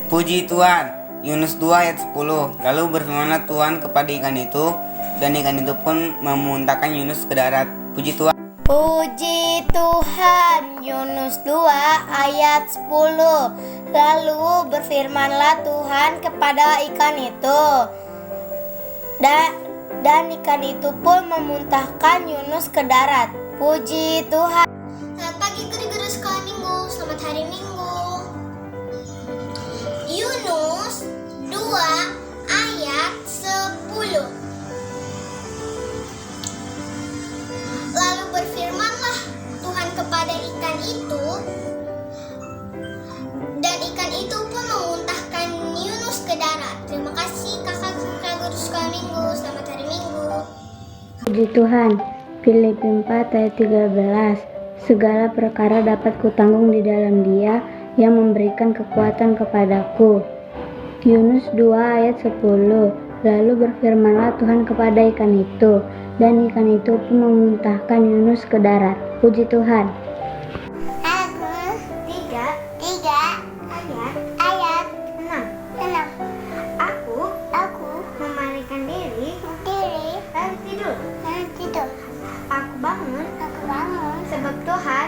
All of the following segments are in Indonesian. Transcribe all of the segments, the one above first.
Puji Tuhan. Yunus 2 ayat 10. Lalu berfirmanlah Tuhan kepada ikan itu, dan ikan itu pun memuntahkan Yunus ke darat. Puji Tuhan. Puji Tuhan. Yunus 2 ayat 10. Lalu berfirmanlah Tuhan kepada ikan itu, dan ikan itu pun memuntahkan Yunus ke darat. Puji Tuhan. Selamat pagi guru-guru sekolah minggu. Selamat hari Minggu. Yunus 2 ayat 10. Lalu berfirmanlah Tuhan kepada ikan itu, dan ikan itu pun memuntahkan Yunus ke darat. Terima kasih kakak-kakak guru sekolah minggu. Selamat hari Minggu. Puji Tuhan. Filipi 4 ayat 13. Segala perkara dapat kutanggung di dalam Dia yang memberikan kekuatan kepadaku. Yunus 2 ayat 10. Lalu berfirmanlah Tuhan kepada ikan itu, dan ikan itu pun memuntahkan Yunus ke darat. Puji Tuhan. Agus 3 ayat 6. Aku memalingkan diri lalu tidur. Aku bangun sebab Tuhan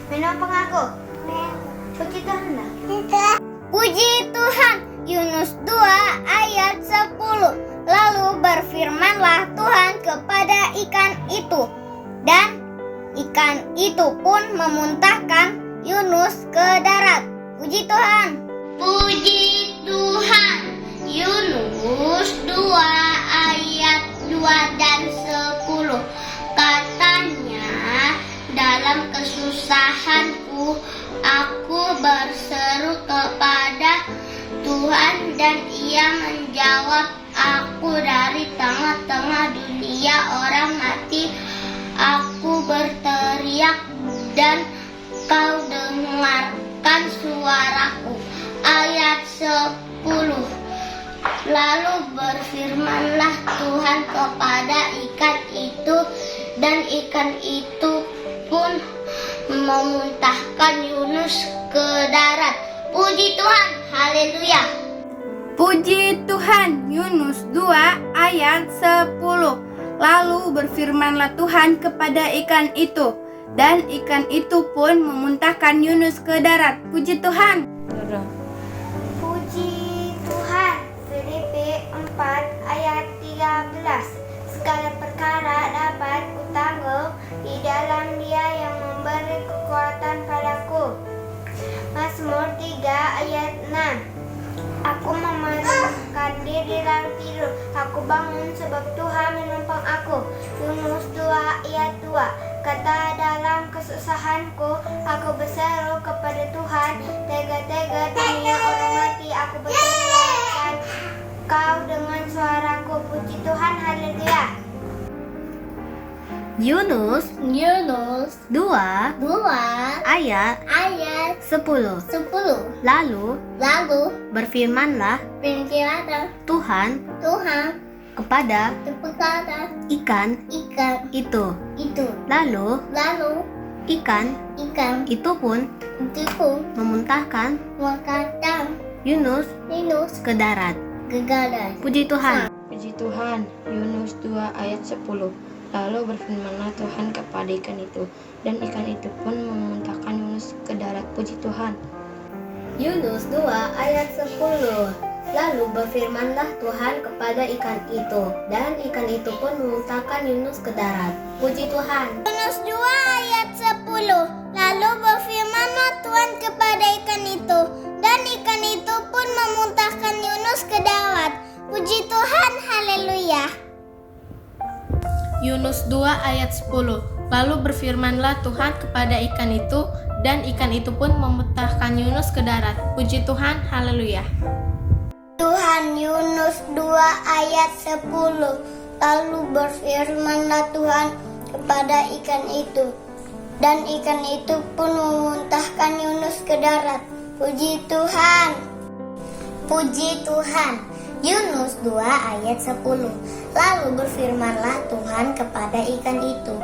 menopang aku. Puji Tuhan. Puji Tuhan. Yunus 2 ayat 10. Lalu berfirmanlah Tuhan kepada ikan itu, dan ikan itu pun memuntahkan Yunus ke darat. Puji Tuhan. Puji Tuhan. Yunus 2 ayat 2 dan 10. Katanya, dalam kesusahanku aku berseru kepada Tuhan, dan Ia menjawab aku dari tengah-tengah dunia orang mati. Aku berteriak dan Kau dengarkan suaraku. Ayat 10. Lalu berfirmanlah Tuhan kepada ikan itu, dan ikan itu pun memuntahkan Yunus ke darat. Puji Tuhan. Haleluya. Puji Tuhan. Yunus 2 ayat 10. Lalu berfirmanlah Tuhan kepada ikan itu, dan ikan itu pun memuntahkan Yunus ke darat. Puji Tuhan. Puji Tuhan. Filipi 4 ayat 13. Segala perkara dapat kutanggung di dalam Dia yang memberi kekuatan padaku. Mazmur 3 ayat 6. Aku memalingkan diri lalu tidur. Aku bangun sebab Tuhan menopang aku. Yunus 2 ayat 2. Kata dalam kesusahanku, aku berseru kepada Tuhan. Tega-tega dunia orang mati, aku berteriak Kau dengan suaraku. Puji Tuhan. Haleluya. Yunus 2 ayat 10. 10. Lalu berfirmanlah Tuhan kepada ikan itu. Lalu ikan itu pun memuntahkan Yunus ke darat. Puji Tuhan. Puji Tuhan. Yunus 2 ayat 10. Lalu berfirmanlah Tuhan kepada ikan itu, dan ikan itu pun memuntahkan Yunus ke darat. Puji Tuhan. Yunus 2 ayat 10. Lalu berfirmanlah Tuhan kepada ikan itu, dan ikan itu pun memuntahkan Yunus ke darat. Puji Tuhan. Yunus 2 ayat 10. Lalu berfirmanlah Tuhan kepada ikan itu, dan ikan itu pun memuntahkan Yunus ke darat. Puji Tuhan. Haleluya. Yunus 2 ayat 10. Lalu berfirmanlah Tuhan kepada ikan itu, dan ikan itu pun memuntahkan Yunus ke darat. Puji Tuhan. Haleluya. Tuhan. Yunus 2 ayat 10. Lalu berfirmanlah Tuhan kepada ikan itu, dan ikan itu pun memuntahkan Yunus ke darat. Puji Tuhan. Puji Tuhan. Yunus 2 ayat 10. Lalu berfirmanlah Tuhan kepada ikan itu,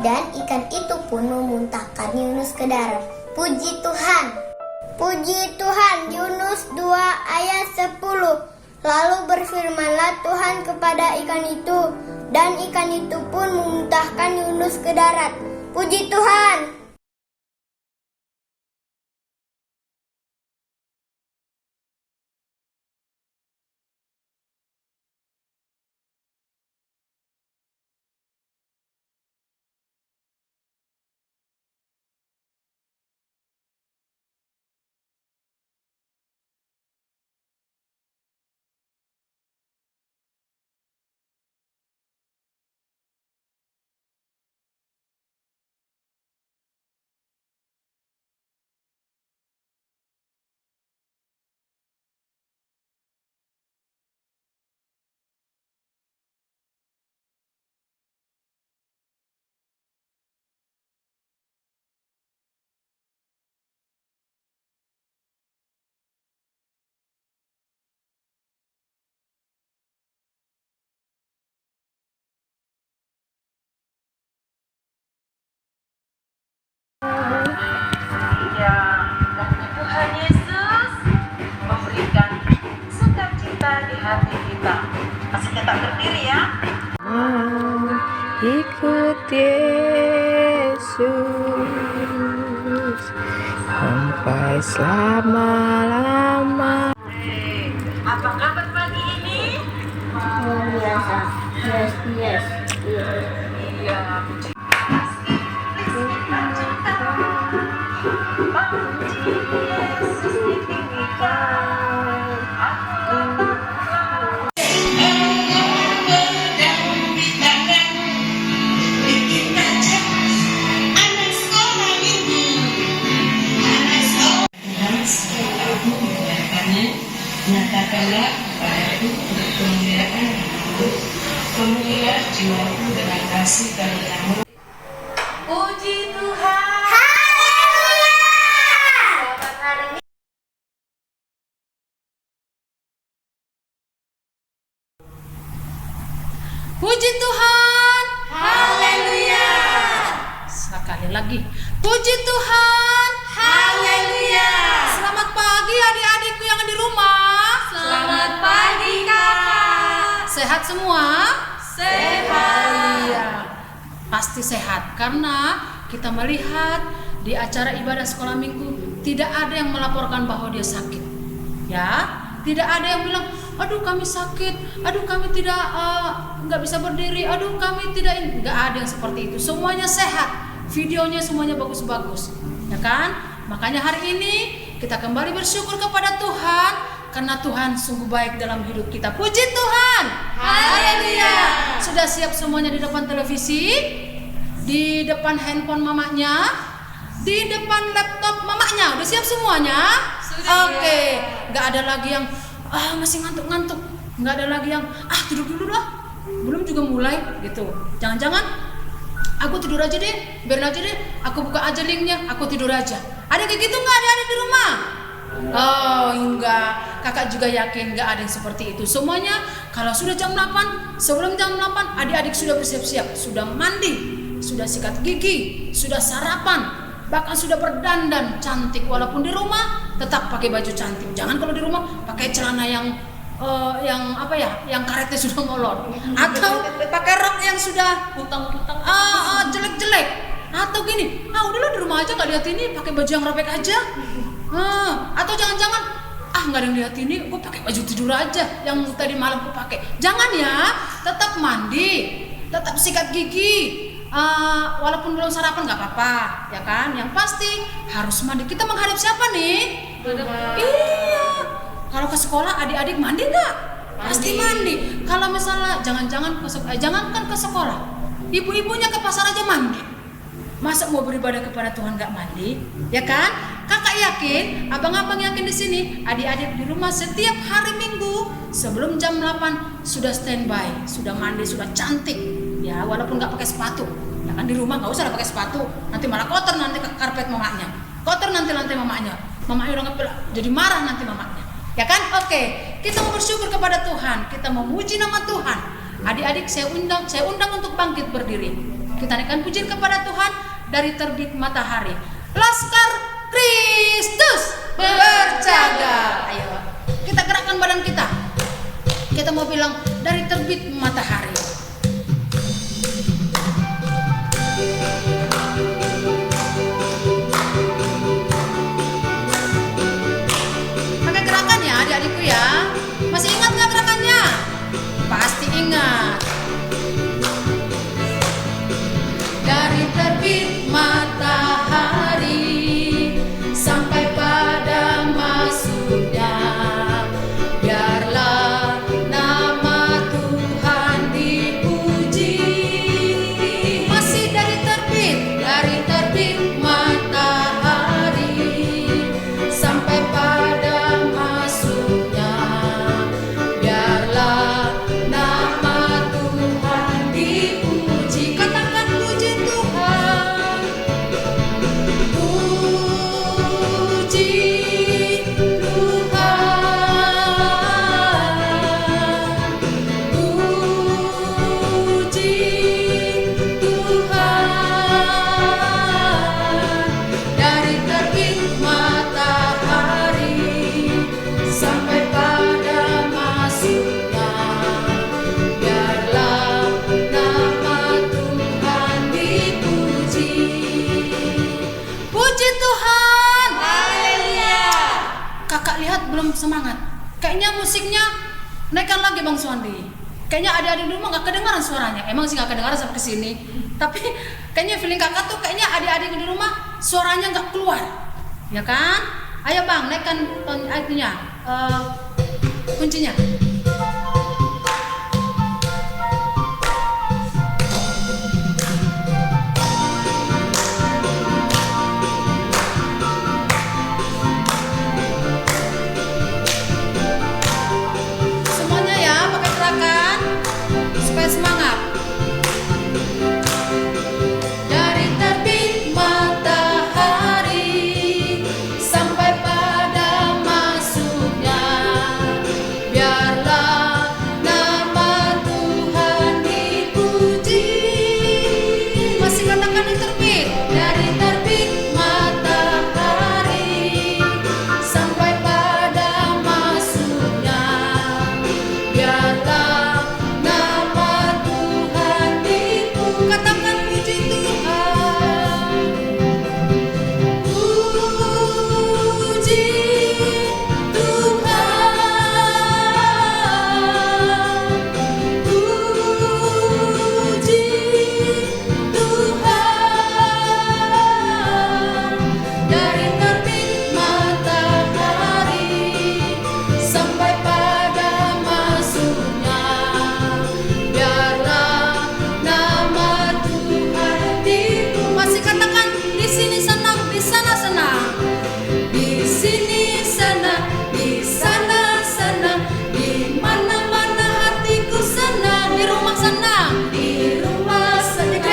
dan ikan itu pun memuntahkan Yunus ke darat. Puji Tuhan. Puji Tuhan. Yunus 2 ayat 10. Lalu berfirmanlah Tuhan kepada ikan itu, dan ikan itu pun memuntahkan Yunus ke darat. Puji Tuhan. Tuhan Yesus memberikan sukacita di hati kita. Masih tetap berdiri ya. Ikut Yesus sampai selama-lama. Apa kabar pagi ini? Luar biasa. Yes. Iya. Yesus ditinggikan. Nyatakanlah padaku untuk kemuliaan namamu, penuhilah jiwaku dengan kasih karuniamu. Puji Tuhan. Puji Tuhan. Haleluya. Sekali lagi. Puji Tuhan. Haleluya. Selamat pagi adik-adikku yang di rumah. Selamat pagi Kakak. Sehat semua? Sehat. Iya. Pasti sehat karena kita melihat di acara ibadah sekolah minggu tidak ada yang melaporkan bahwa dia sakit. Ya, tidak ada yang bilang, aduh kami sakit, aduh kami tidak nggak bisa berdiri, aduh kami tidak ini. Nggak ada yang seperti itu. Semuanya sehat, videonya semuanya bagus-bagus, ya kan? Makanya hari ini kita kembali bersyukur kepada Tuhan karena Tuhan sungguh baik dalam hidup kita. Puji Tuhan. Haleluya. Sudah siap semuanya di depan televisi, di depan handphone mamanya, di depan laptop mamanya. Udah siap semuanya? Oke. Nggak ada lagi yang masih ngantuk-ngantuk. Nggak ada lagi yang tidur dulu lah. Belum juga mulai gitu. Jangan-jangan aku tidur aja deh, biarin aja deh. Aku buka aja linknya, aku tidur aja. Ada kayak gitu nggak ada di rumah? Oh enggak, kakak juga yakin nggak ada yang seperti itu. Semuanya kalau sudah jam 8, sebelum jam 8 adik-adik sudah bersiap-siap, sudah mandi, sudah sikat gigi, sudah sarapan, bahkan sudah berdandan cantik. Walaupun di rumah tetap pakai baju cantik. Jangan kalau di rumah pakai celana yang karetnya sudah ngolot, atau pakai rok yang sudah putang-putang, jelek-jelek, atau gini, udahlah di rumah aja nggak lihat ini, pakai baju yang robek aja, atau jangan-jangan nggak ada yang lihat ini, gue pakai baju tidur aja yang tadi malam gue pakai. Jangan ya, tetap mandi, tetap sikat gigi. Walaupun belum sarapan nggak apa-apa, ya kan? Yang pasti harus mandi. Kita menghadap siapa nih? Iya. Kalau ke sekolah adik-adik mandi nggak? Pasti mandi. Kalau misalnya jangankan ke sekolah, ibu-ibunya ke pasar aja mandi. Masa mau beribadah kepada Tuhan nggak mandi? Ya kan? Kakak yakin, abang-abang yakin di sini, adik-adik di rumah setiap hari Minggu sebelum jam 8 sudah standby, sudah mandi, sudah cantik. Ya, walaupun nggak pakai sepatu. Ya kan di rumah nggak usah pakai sepatu, nanti malah kotor nanti ke karpet mamanya, kotor nanti lantai mamanya. Mamanya udah ngepel, jadi marah nanti mamanya. Ya kan? Oke, kita mau bersyukur kepada Tuhan, kita mau memuji nama Tuhan. Adik-adik saya undang untuk bangkit berdiri. Kita naikkan pujian kepada Tuhan dari terbit matahari. Laskar Kristus. berjaga. Ayo, kita gerakkan badan kita. Kita mau bilang dari terbit matahari. Pakai gerakan ya adik-adikku ya. Masih ingat nggak gerakannya? Pasti ingat. Dari terbit matahari sampai pada masuknya, biarlah nama Tuhan dipuji. Masih dari terbit matahari sampai pada masuknya, biarlah nama Tuhan dipuji. Katakan puji Tuhan, puji Tuhan, puji Tuhan. Dari terbit matahari sampai pada masuknya, biarlah nama Tuhan dipuji. Puji Tuhan. Haleluya. Kakak lihat belum semangat. Kayaknya musiknya naikkan lagi Bang Suandi. Kayaknya adik-adik di rumah nggak kedengaran suaranya. Emang sih nggak kedengaran sampai ke sini. Tapi kayaknya feeling kakak tuh kayaknya adik-adik di rumah suaranya nggak keluar. Ya kan? Ayo Bang, naikkan kuncinya. Semuanya ya, pakai gerakan supaya semangat. Dari terbit matahari sampai pada masuknya, biarlah nama Tuhan dipuji. Masih katakan di terbit. Dari terbit matahari sampai pada masuknya, biarlah nama Tuhan dipuji. Katakan puji Tuhan, puji Tuhan, puji Tuhan. Dari terbit matahari sampai pada masuknya, biarlah nama Tuhan dipuji. Masih katakan di sini senang, di sana senang, di sini senang, di sana senang, di mana-mana hatiku senang, di rumah senang, di rumah senang, di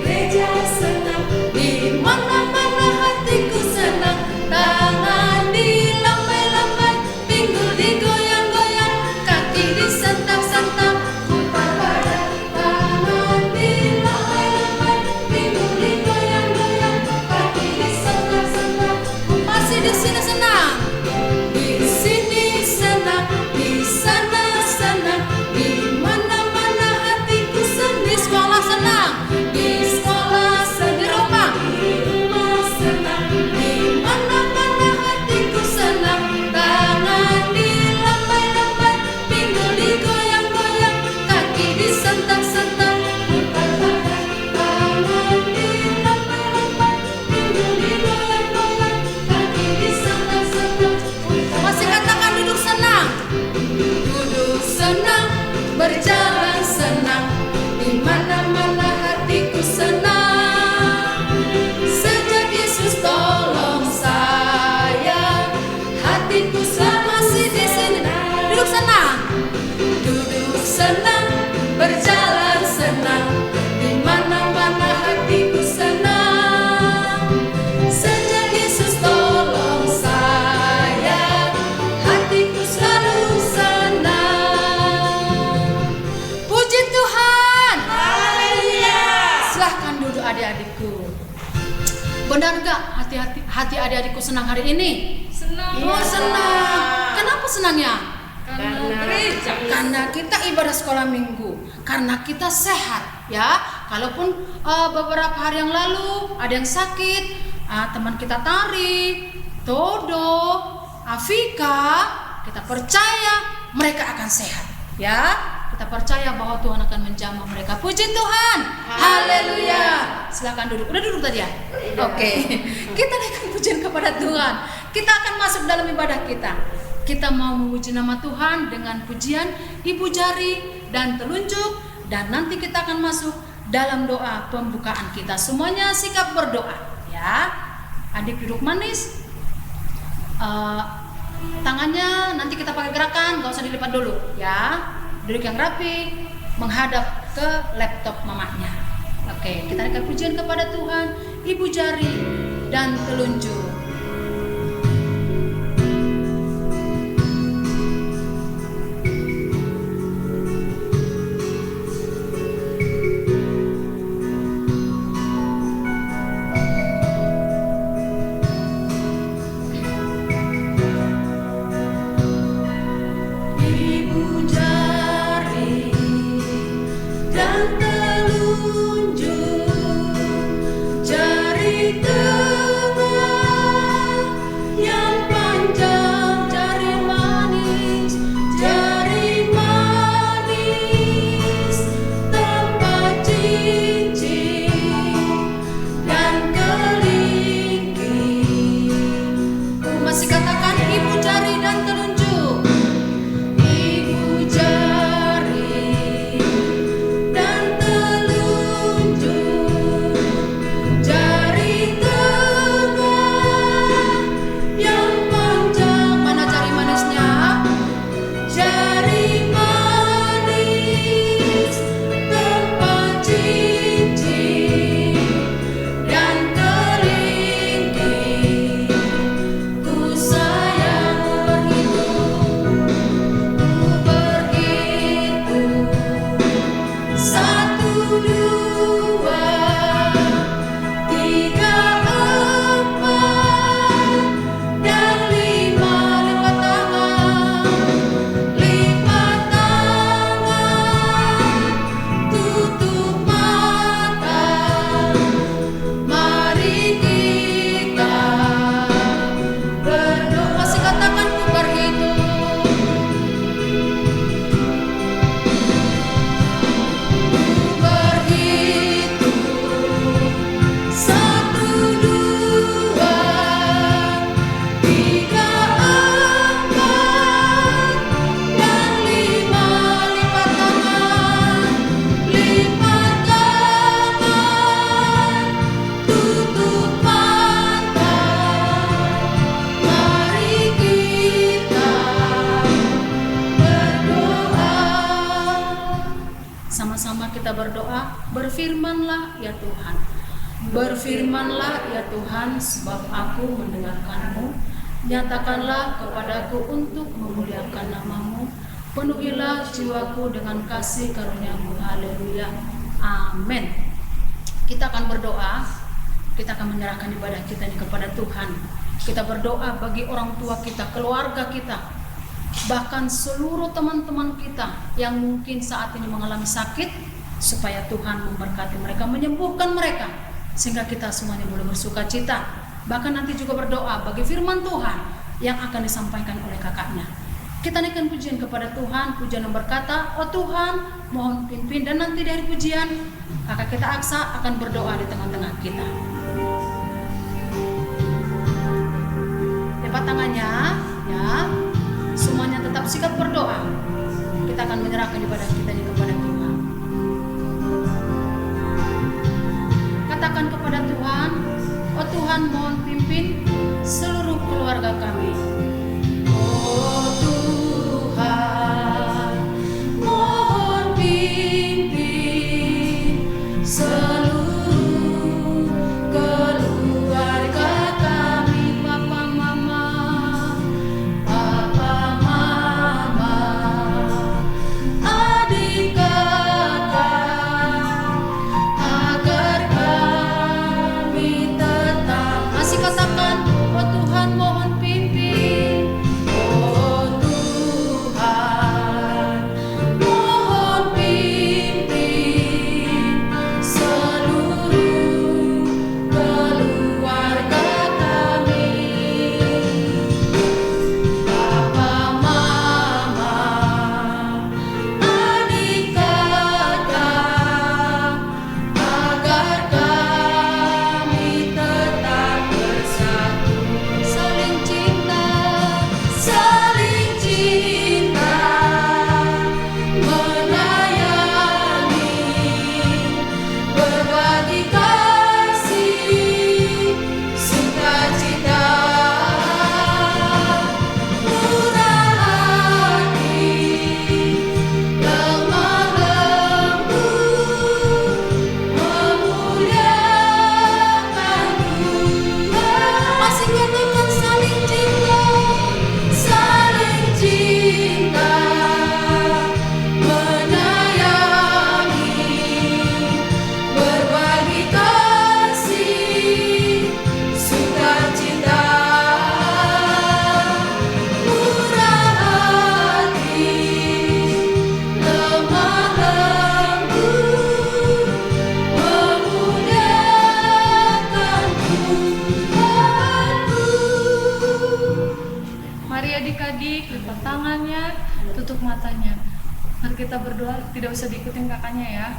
gereja senang, di mana-mana hatiku senang. Tangan dilambai-lambai, pinggul digoyang-goyang, kaki disentap-sentap, putar badan. Tangan dilambai-lambai, pinggul digoyang-goyang, kaki disentap-sentap. Masih di sini senang, di sini senang, di sana senang, di mana-mana hatiku senang. Di sekolah senang, di sekolah senang, di rumah senang, di mana-mana hatiku senang. Tangan dilambai-lambai, pinggul digoyang-goyang, kaki disentap-sentap, putar badan. Tangan dilambai-lambai, pinggul digoyang-goyang, kaki disentap-sentap. Masih katakan duduk senang, duduk senang, berjalan senang, di mana-mana hatiku senang. Sejak Yesus tolong saya, hatiku senang. Masih di sini duduk senang, duduk senang, berjalan senang, di mana-mana hatiku senang. Sejak Yesus tolong saya, hatiku selalu senang. Puji Tuhan. Haleluya. Silahkan duduk adik-adikku. Benar gak hati adik-adikku senang hari ini? Oh, senang. Kenapa senangnya? Karena kita ibadah sekolah minggu, karena kita sehat, ya. Kalaupun beberapa hari yang lalu ada yang sakit, teman kita Tari, Todo, Afika, kita percaya mereka akan sehat, ya. Kita percaya bahwa Tuhan akan menjamah mereka. Puji Tuhan. Haleluya. Silakan duduk. Udah duduk tadi ya? Oke. Kita naikkan pujian kepada Tuhan. Kita akan masuk dalam ibadah kita. Kita mau memuji nama Tuhan dengan pujian ibu jari dan telunjuk, dan nanti kita akan masuk dalam doa pembukaan kita. Semuanya sikap berdoa, ya. Adik duduk manis. Tangannya nanti kita pakai gerakan, gak usah dilipat dulu, ya. Duduk yang rapi, menghadap ke laptop mamanya. Oke, kita naikkan pujian kepada Tuhan, ibu jari dan telunjuk. Berfirmanlah ya Tuhan, berfirmanlah ya Tuhan, sebab aku mendengarkan-Mu. Nyatakanlah kepadaku untuk memuliakan nama-Mu. Penuhilah jiwaku dengan kasih karunia-Mu. Haleluya. Amin. Kita akan berdoa, kita akan menyerahkan ibadah kita ini kepada Tuhan. Kita berdoa bagi orang tua kita, keluarga kita, bahkan seluruh teman-teman kita yang mungkin saat ini mengalami sakit, supaya Tuhan memberkati mereka, menyembuhkan mereka, sehingga kita semuanya boleh bersuka cita. Bahkan nanti juga berdoa bagi firman Tuhan yang akan disampaikan oleh kakaknya. Kita naikkan pujian kepada Tuhan, pujian yang berkata, oh Tuhan, mohon pimpin. Dan nanti dari pujian, kakak kita Aksa akan berdoa di tengah-tengah kita. Lipat tangannya, ya. Semuanya tetap sikap berdoa. Kita akan menyerahkan ibadah kita ini kepada Tuhan. Katakan kepada Tuhan, oh Tuhan, mohon pimpin seluruh keluarga kami. Oh Tuhan, mohon pimpin seluruh keluarga kami. Papa Mama, adik kakak, agar kami tetap. Masih katakan, oh Tuhan, mohon pimpin kita berdoa tidak usah diikutin kakaknya ya.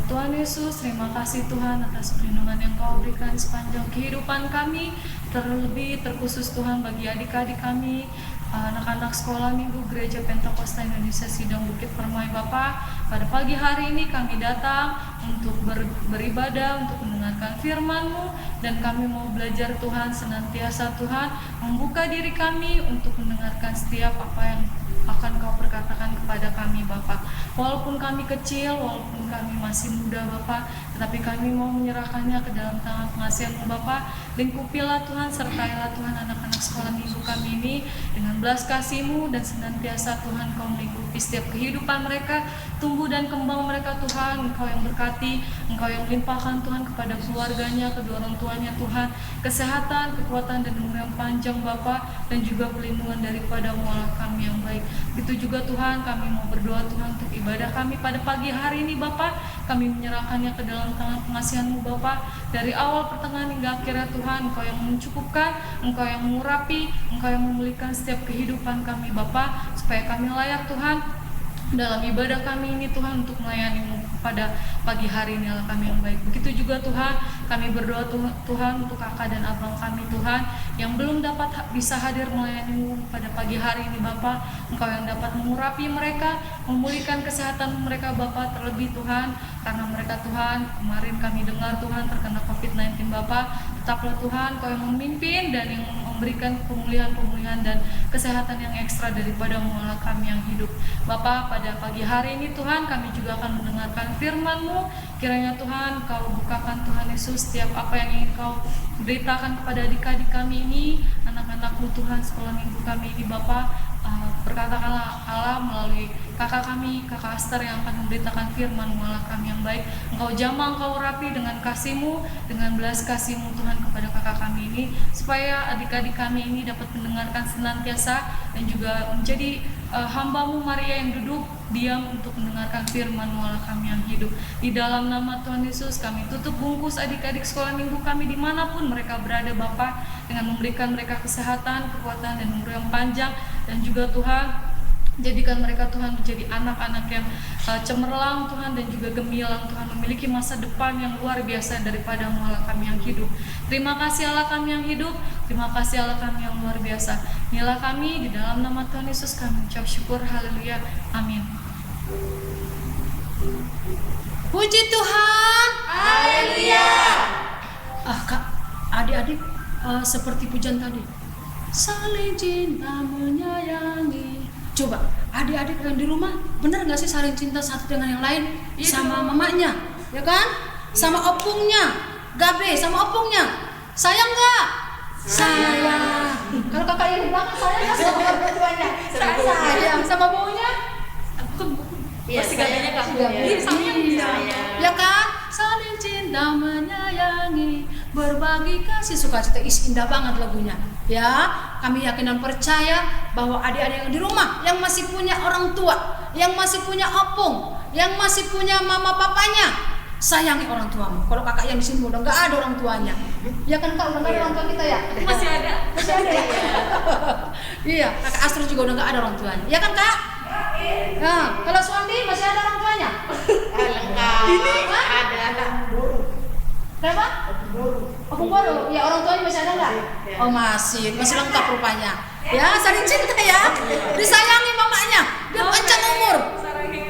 Tuhan Yesus, terima kasih Tuhan atas perlindungan yang Kau berikan sepanjang kehidupan kami, terlebih terkhusus Tuhan bagi adik-adik kami, anak-anak sekolah minggu Gereja Pentakosta Indonesia Sidang Bukit Permai Bapa. Pada pagi hari ini kami datang untuk beribadah, untuk mendengarkan firman-Mu, dan kami mau belajar Tuhan senantiasa Tuhan membuka diri kami untuk mendengarkan setiap apa yang akan Kau perkatakan kepada kami Bapa. Walaupun kami kecil, walaupun kami masih muda Bapa, tetapi kami mau menyerahkannya ke dalam tangan pengasihan-Mu Bapa. Lingkupilah Tuhan, sertailah Tuhan anak-anak sekolah minggu kami ini dengan belas kasih-Mu, dan senantiasa Tuhan Kau melingkupi setiap kehidupan mereka, tumbuh dan kembang mereka Tuhan. Engkau yang berkati, Engkau yang melimpahkan Tuhan kepada keluarganya, kedua orang tuanya Tuhan, kesehatan, kekuatan, dan umur yang panjang Bapa, dan juga perlindungan daripada-Mu Allah kami yang baik. Begitu juga Tuhan, kami mau berdoa Tuhan untuk ibadah kami pada pagi hari ini Bapa. Kami menyerahkannya ke dalam tangan pengasihan-Mu Bapa. Dari awal, pertengahan, hingga akhirnya Tuhan, Engkau yang mencukupkan, Engkau yang mengurapi, Engkau yang memulihkan setiap kehidupan kami Bapa, supaya kami layak Tuhan dalam ibadah kami ini Tuhan untuk melayani-Mu pada pagi hari ini Allah kami yang baik. Begitu juga Tuhan, kami berdoa Tuhan untuk kakak dan abang kami Tuhan yang belum dapat bisa hadir melayani-Mu pada pagi hari ini Bapa. Engkau yang dapat mengurapi mereka, memulihkan kesehatan mereka Bapa, terlebih Tuhan karena mereka Tuhan kemarin kami dengar Tuhan terkena COVID-19 Bapa. Tetaplah Tuhan Kau yang memimpin dan yang memberikan pemulihan dan kesehatan yang ekstra daripada Allah kami yang hidup Bapa. Pada pagi hari ini Tuhan, kami juga akan mendengarkan firman-Mu. Kiranya Tuhan Kau bukakan Tuhan Yesus setiap apa yang ingin Kau beritakan kepada adik-adik kami ini, anak-anak-Mu Tuhan sekolah minggu kami ini Bapa. Berkatakanlah Allah melalui kakak kami, kakak Aster yang akan memberitakan firman-Mu Allah kami yang baik. Engkau jamah, Engkau rapi dengan kasih-Mu, dengan belas kasih-Mu Tuhan kepada kakak kami ini, supaya adik-adik kami ini dapat mendengarkan senantiasa dan juga menjadi hamba-Mu Maria yang duduk diam untuk mendengarkan firman-Mu Allah kami yang hidup. Di dalam nama Tuhan Yesus kami tutup bungkus adik-adik sekolah minggu kami dimanapun mereka berada Bapa, dengan memberikan mereka kesehatan, kekuatan, dan umur yang panjang, dan juga Tuhan jadikan mereka Tuhan menjadi anak-anak yang cemerlang Tuhan dan juga gemilang Tuhan, memiliki masa depan yang luar biasa daripada Allah kami yang hidup. Terima kasih Allah kami yang hidup, terima kasih Allah kami yang luar biasa. Inilah kami, di dalam nama Tuhan Yesus kami ucap syukur, haleluya, amin. Puji Tuhan, Haleluya. Kak, adik-adik, seperti pujian tadi, saling cinta menyayangi. Coba adik-adik yang di rumah benar nggak sih saling cinta satu dengan yang lain? Sama mamanya, ya kan? Sama opungnya, Gabe sama opungnya. Sayang nggak? Sayang. Kalau kakak yang di belakang sayang nggak sama orang tuanya? Sayang. Sama baunya? Pasti Gabenya kamu ya. Ya kan? Saling cinta menyayangi, berbagi kasih sukacita. Indah banget lagunya. Ya, kami yakin dan percaya bahwa adik-adik yang di rumah yang masih punya orang tua, yang masih punya opung, yang masih punya mama papanya, sayangi orang tuamu. Kalau kakak yang di sini udah nggak ada orang tuanya, ya kan kak, udah nggak ada orang tua kita ya? Masih ada. Masih ada ya? Iya, kakak Astro juga udah nggak ada orang tuanya, ya kan kak? Nah, kalau Suandi masih ada orang tuanya? Lengkap. Ini Ada. Kenapa? Opung baru. Ya orang tuanya masih ada nggak? Oh masih lengkap rupanya. Ya saling cinta ya. Disayangi mamanya, biar panjang umur.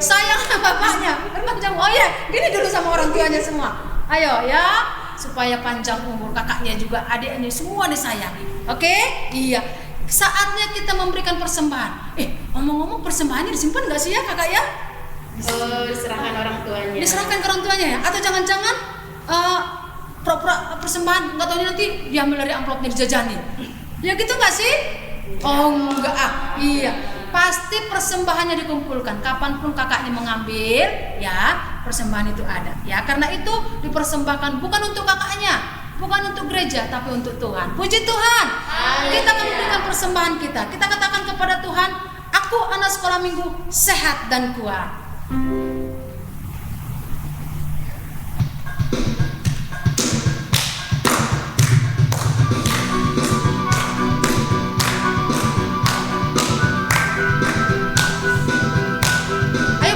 Sayang sama bapaknya, biar panjang. Oh ya, gini dulu sama orang tuanya semua. Ayo ya, supaya panjang umur. Kakaknya juga, adiknya semua disayangi. Oke? Iya. Saatnya kita memberikan persembahan. Ngomong-ngomong persembahannya disimpan nggak sih ya kakak ya? Diserahkan orang tuanya. Diserahkan ke orang tuanya ya? Atau jangan-jangan pura-pura persembahan, nggak tahu nanti diambil dari amplopnya dijajani. Ya gitu nggak sih? Oh enggak iya. Pasti persembahannya dikumpulkan. Kapanpun kakaknya mengambil, ya persembahan itu ada. Ya karena itu dipersembahkan bukan untuk kakaknya, bukan untuk gereja, tapi untuk Tuhan. Puji Tuhan. Kita akan memberikan persembahan kita. Kita katakan kepada Tuhan, aku anak sekolah minggu sehat dan kuat. Ayo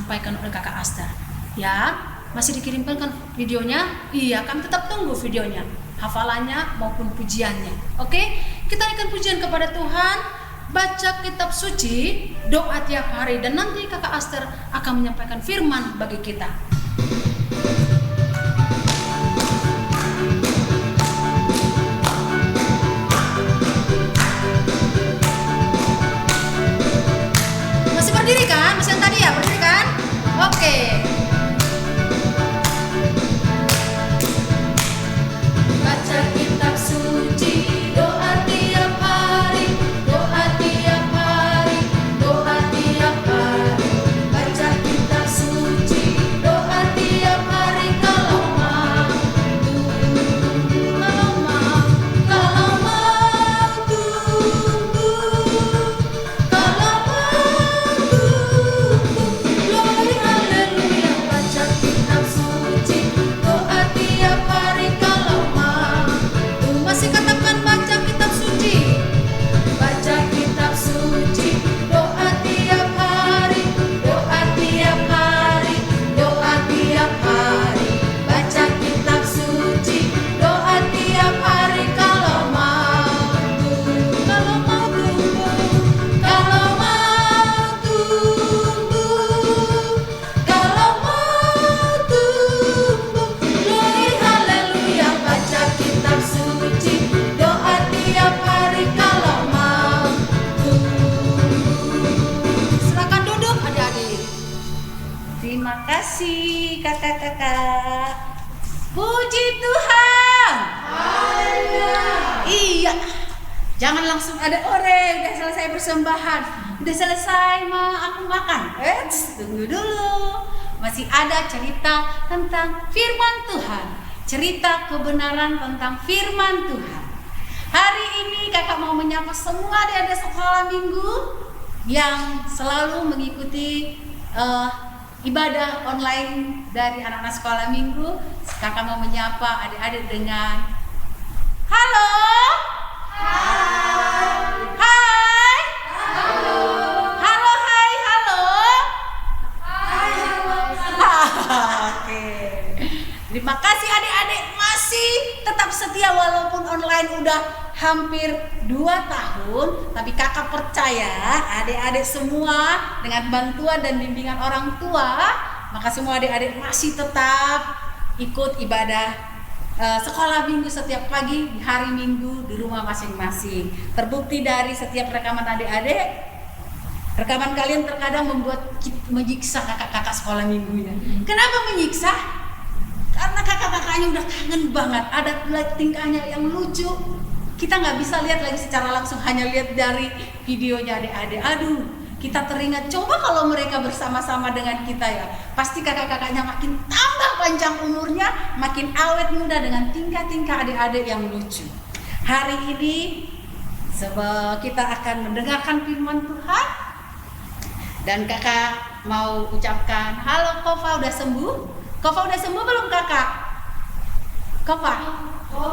disampaikan oleh Kakak Aster. Ya, masih dikirimkan kan videonya? Iya, kami tetap tunggu videonya, hafalannya maupun pujiannya. Oke, kita naikkan pujian kepada Tuhan, baca kitab suci, doa tiap hari, dan nanti Kakak Aster akan menyampaikan firman bagi kita. Masih berdiri kan? Masih yang tadi ya, berdiri kan? Oke. Baca kitab suci, doa tiap hari, doa tiap hari, doa tiap hari. Baca kitab suci, doa tiap hari. Kalau mampu, kalau mampu, kalau mampu, glory haleluya. Baca kitab suci, doa tiap hari. Kalau mampu, masih katakan baca kitab suci. Baca kitab suci, doa tiap hari, doa tiap hari, doa tiap hari. Baca kitab suci, doa tiap hari. Kalau mampu, kalau mau tumbuh, kalau mau tumbuh, kalau mau tumbuh, glory haleluya. Baca kitab suci, doa tiap hari. Kalau mau silakan duduk adik-adik. Terima kasih kakak-kakak. Puji Tuhan. Iya. Jangan langsung ada udah selesai persembahan, udah selesai aku makan. Tunggu dulu. Masih ada cerita tentang firman Tuhan. Cerita kebenaran tentang firman Tuhan. Hari ini kakak mau menyapa semua adik-adik sekolah minggu yang selalu mengikuti ibadah online dari anak-anak sekolah minggu. Kakak mau menyapa adik-adik dengan halo. Hai. Halo. Halo, hai, halo. Oke. Terima kasih adik-adik masih tetap setia walaupun online udah hampir 2 tahun, tapi kakak percaya adik-adik semua dengan bantuan dan bimbingan orang tua, maka semua adik-adik masih tetap ikut ibadah sekolah minggu setiap pagi di hari Minggu di rumah masing-masing. Terbukti dari setiap rekaman adik-adik, rekaman kalian terkadang menyiksa kakak-kakak sekolah minggunya. Kenapa menyiksa? Karena kakak-kakaknya udah kangen banget, ada tingkahnya yang lucu. Kita nggak bisa lihat lagi secara langsung, hanya lihat dari videonya adik-adik. Aduh, kita teringat, coba kalau mereka bersama-sama dengan kita ya, pasti kakak-kakaknya makin tambah panjang umurnya, makin awet muda dengan tingkah-tingkah adik-adik yang lucu. Hari ini kita akan mendengarkan firman Tuhan, dan kakak mau ucapkan, halo Kova, udah sembuh? Kova udah sembuh belum kakak? Kova?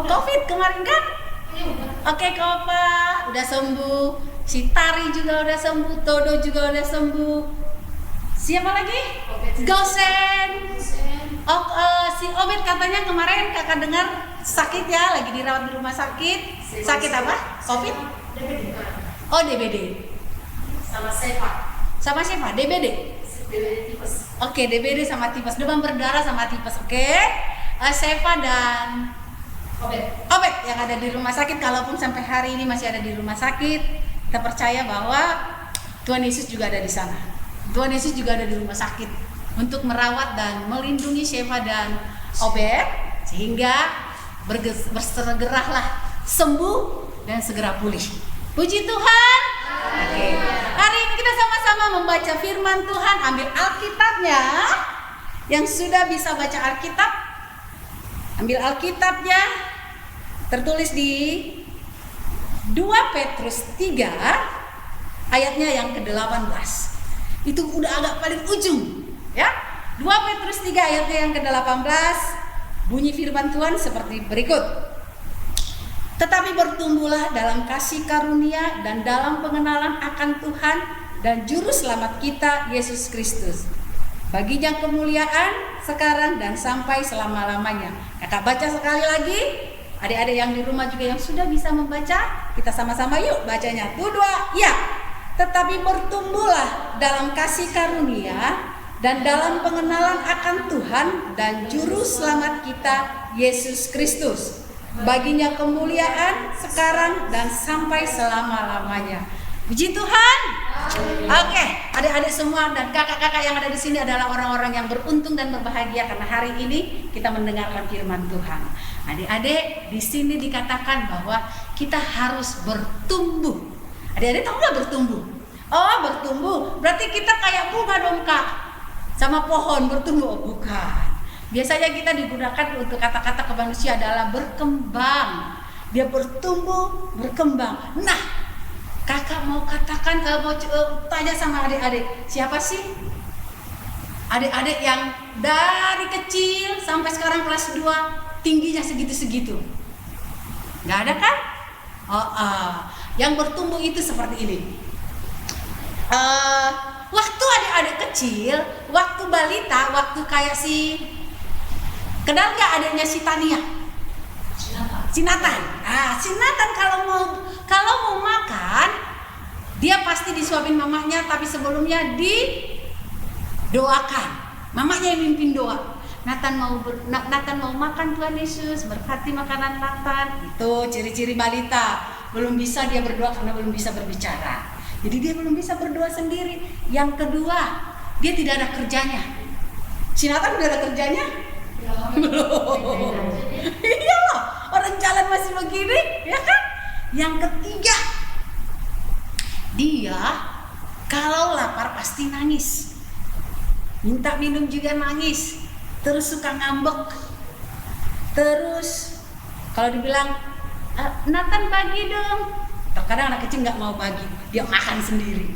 Covid kemarin kan? Oke, Kova udah sembuh. Si Tari juga udah sembuh, Todo juga udah sembuh. Siapa lagi? Gosen. Si Obed katanya kemarin kakak dengar sakit ya, lagi dirawat di rumah sakit. Sakit apa? Covid? Oh, DBD. Sama siapa? DBD. Tipes. Oke, DBD sama tipes, demam berdarah sama tipes. Oke. Seva dan Obed yang ada di rumah sakit, kalaupun sampai hari ini masih ada di rumah sakit, kita percaya bahwa Tuhan Yesus juga ada di sana. Tuhan Yesus juga ada di rumah sakit untuk merawat dan melindungi Seva dan Obed sehingga bersegeralah sembuh dan segera pulih. Puji Tuhan. Oke. Hari ini kita sama-sama membaca firman Tuhan. Ambil Alkitabnya. Yang sudah bisa baca Alkitab, ambil Alkitabnya. Tertulis di 2 Petrus 3 ayatnya yang ke-18. Itu udah agak paling ujung, ya. 2 Petrus 3 ayatnya yang ke-18 bunyi firman Tuhan seperti berikut. Tetapi bertumbuhlah dalam kasih karunia dan dalam pengenalan akan Tuhan dan juru selamat kita Yesus Kristus. Baginya kemuliaan sekarang dan sampai selama-lamanya. Kakak baca sekali lagi. Adik-adik yang di rumah juga yang sudah bisa membaca, kita sama-sama yuk bacanya. 1, 2, ya. Tetapi bertumbuhlah dalam kasih karunia dan dalam pengenalan akan Tuhan dan Juru Selamat kita, Yesus Kristus. Baginya kemuliaan sekarang dan sampai selama-lamanya. Puji Tuhan. Oke, adik-adik semua dan kakak-kakak yang ada di sini adalah orang-orang yang beruntung dan berbahagia karena hari ini kita mendengarkan firman Tuhan. Adik-adik, di sini dikatakan bahwa kita harus bertumbuh. Adik-adik tahu nggak bertumbuh? Oh, bertumbuh. Berarti kita kayak bunga dong, Kak. Sama pohon bertumbuh. Oh, bukan. Biasanya kita digunakan untuk kata-kata ke manusia adalah berkembang. Dia bertumbuh, berkembang. Nah, kakak mau katakan, mau tanya sama adik-adik, siapa sih adik-adik yang dari kecil sampai sekarang kelas 2 tingginya segitu-segitu? Gak ada kan? Yang bertumbuh itu seperti ini. Waktu adik-adik kecil, waktu balita, waktu kayak kenal gak adiknya si Tania? Sinatan. Sinatan kalau mau makan, dia pasti disuapin mamanya, tapi sebelumnya didoakan. Mamanya yang mimpin doa. Nathan mau makan, Tuhan Yesus berkati makanan Nathan. Itu ciri-ciri balita. Belum bisa dia berdoa karena belum bisa berbicara. Jadi dia belum bisa berdoa sendiri. Yang kedua, dia tidak ada kerjanya. Si Nathan udah ada kerjanya? Belum. Iya loh, orang jalan masih begini, ya kan? Yang ketiga, dia kalau lapar pasti nangis. Minta minum juga nangis. Terus suka ngambek. Terus kalau dibilang, Nathan bagi dong. Terkadang anak kecil nggak mau bagi, dia makan sendiri.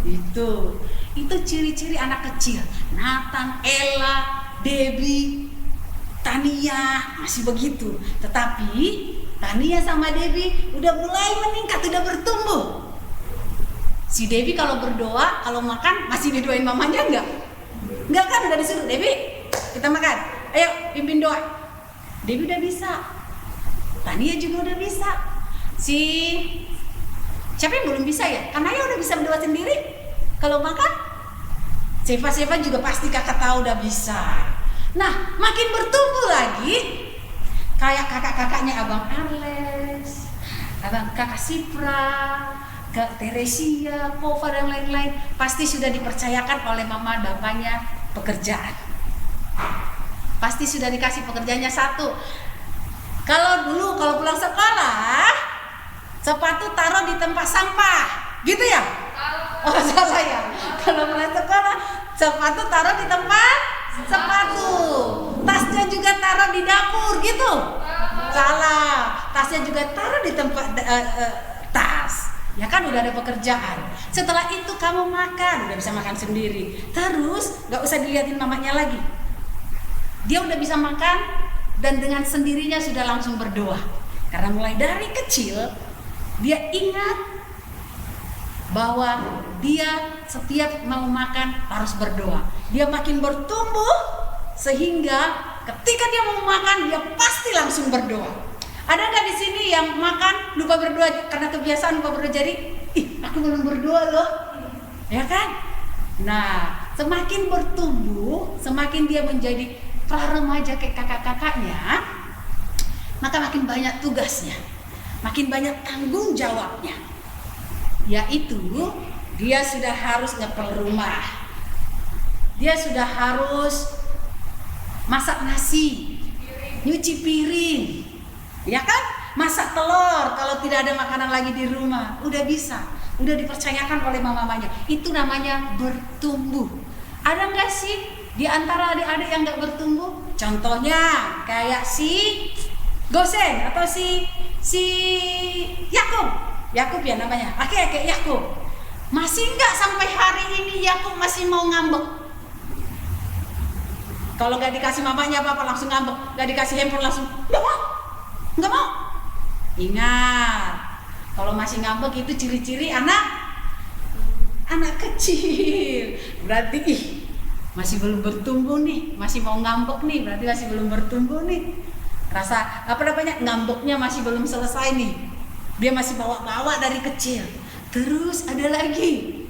Itu ciri-ciri anak kecil. Nathan, Ella, Debbie, Tania masih begitu. Tetapi Tania sama Debbie udah mulai meningkat, udah bertumbuh. Si Debbie kalau berdoa, kalau makan masih didoain mamanya enggak? Enggak kan, udah disuruh, Debbie kita makan, ayo pimpin doa. Debbie udah bisa. Tania juga udah bisa. Siapa yang belum bisa ya? Karena ya udah bisa berdoa sendiri. Kalau makan, Seva juga pasti kakak tahu udah bisa. Nah, makin bertumbuh lagi, kayak kakak-kakaknya Abang Alex, Kakak Sipra, Kak Teresia, Kova dan lain-lain, pasti sudah dipercayakan oleh mama bapaknya pekerjaan. Pasti sudah dikasih pekerjaannya satu. Kalau pulang sekolah, sepatu taruh di tempat sampah, gitu ya? Oh salah ya. Kalau pulang sekolah, sepatu taruh di tempat sepatu. Tasnya juga taruh di dapur, gitu? Salah. Tasnya juga taruh di tempat tas. Ya kan udah ada pekerjaan. Setelah itu kamu makan, udah bisa makan sendiri. Terus gak usah dilihatin mamanya lagi. Dia udah bisa makan dan dengan sendirinya sudah langsung berdoa. Karena mulai dari kecil dia ingat bahwa dia setiap mau makan harus berdoa. Dia makin bertumbuh sehingga ketika dia mau makan dia pasti langsung berdoa. Ada nggak di sini yang makan lupa berdoa karena kebiasaan lupa berdoa, jadi aku belum berdoa loh, ya kan? Nah, semakin bertumbuh, semakin dia menjadi pra-remaja kayak kakak-kakaknya, maka makin banyak tugasnya, makin banyak tanggung jawabnya. Yaitu dia sudah harus ngepel rumah, dia sudah harus masak nasi, nyuci piring, ya kan? Masak telur kalau tidak ada makanan lagi di rumah, udah bisa, udah dipercayakan oleh mamanya. Itu namanya bertumbuh. Ada nggak sih di antara adik-adik yang nggak bertumbuh? Contohnya kayak si Gosen atau si Yakub ya namanya. Kayak Yakub. Masih nggak sampai hari ini Yakub masih mau ngambek? Kalau nggak dikasih mamanya apa-apa langsung ngambek, nggak dikasih handphone langsung nggak mau. Ingat, kalau masih ngambek itu ciri-ciri anak kecil. Berarti masih belum bertumbuh nih, masih mau ngambek nih, berarti masih belum bertumbuh nih. Rasa ngambeknya masih belum selesai nih. Dia masih bawa-bawa dari kecil. Terus ada lagi,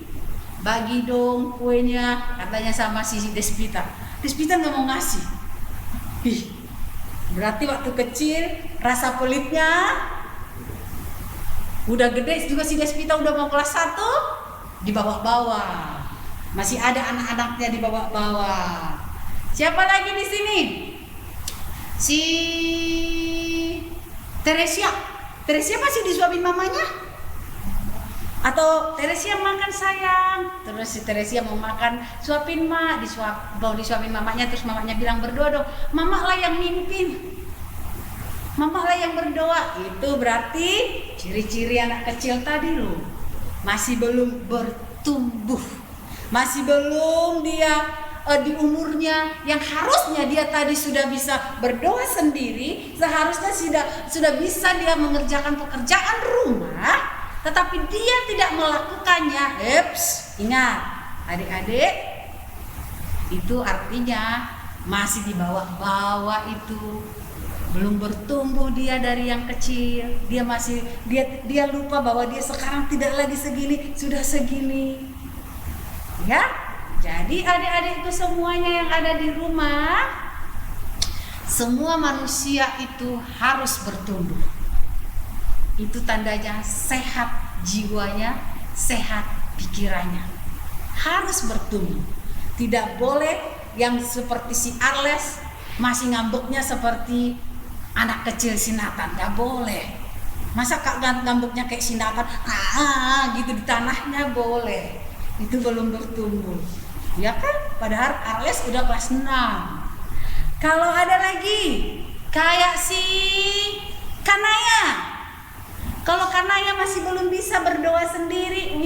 bagi dong kuenya, katanya sama si Despita. Despita nggak mau ngasih. Berarti waktu kecil rasa pelitnya udah gede juga, si Despita udah mau kelas 1 dibawa-bawa. Masih ada anak-anaknya dibawa-bawa. Siapa lagi di sini? Si Teresia. Teresia masih disuapin mamanya? Atau Teresia makan sayang, terus si Teresia mau makan, suapin mak, mau disuapin mamanya, terus mamanya bilang berdoa dong, mama lah yang mimpin, mama lah yang berdoa. Itu berarti ciri-ciri anak kecil tadi loh, masih belum bertumbuh, masih belum dia di umurnya yang harusnya dia tadi sudah bisa berdoa sendiri, seharusnya sudah bisa dia mengerjakan pekerjaan rumah, tetapi dia tidak melakukannya. Ingat adik-adik, itu artinya masih dibawa-bawa, itu belum bertumbuh dia dari yang kecil. Dia lupa bahwa dia sekarang tidak lagi segini, sudah segini. Ya. Jadi adik-adik itu semuanya yang ada di rumah, semua manusia itu harus bertumbuh. Itu tandanya sehat jiwanya, sehat pikirannya. Harus bertumbuh. Tidak boleh yang seperti si Arles masih ngambeknya seperti anak kecil si Nathan. Gak boleh. Masa ngambeknya kayak si Nathan, gitu di tanahnya boleh. Itu belum bertumbuh. Ya kan? Padahal Arles udah kelas 6. Kalau ada lagi kayak si Kanaya. Kalau Kanaya masih belum bisa berdoa sendiri,